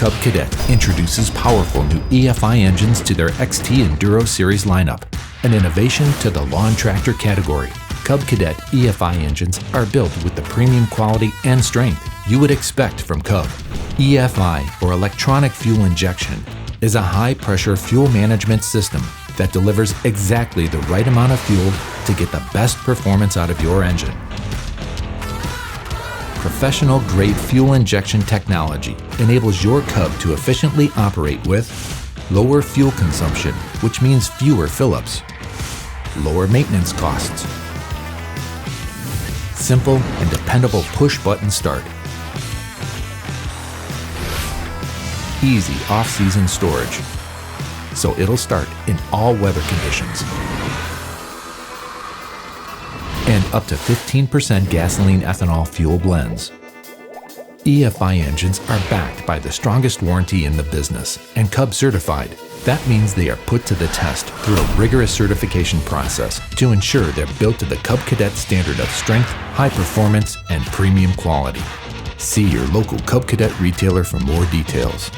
Cub Cadet introduces powerful new EFI engines to their XT Enduro Series lineup, an innovation to the lawn tractor category. Cub Cadet EFI engines are built with the premium quality and strength you would expect from Cub. EFI, or electronic fuel injection, is a high-pressure fuel management system that delivers exactly the right amount of fuel to get the best performance out of your engine. Professional-grade fuel injection technology enables your Cub to efficiently operate with lower fuel consumption, which means fewer fill-ups, lower maintenance costs, simple and dependable push-button start, easy off-season storage, so it'll start in all weather conditions, and up to 15% gasoline ethanol fuel blends. EFI engines are backed by the strongest warranty in the business and Cub certified. That means they are put to the test through a rigorous certification process to ensure they're built to the Cub Cadet standard of strength, high performance, and premium quality. See your local Cub Cadet retailer for more details.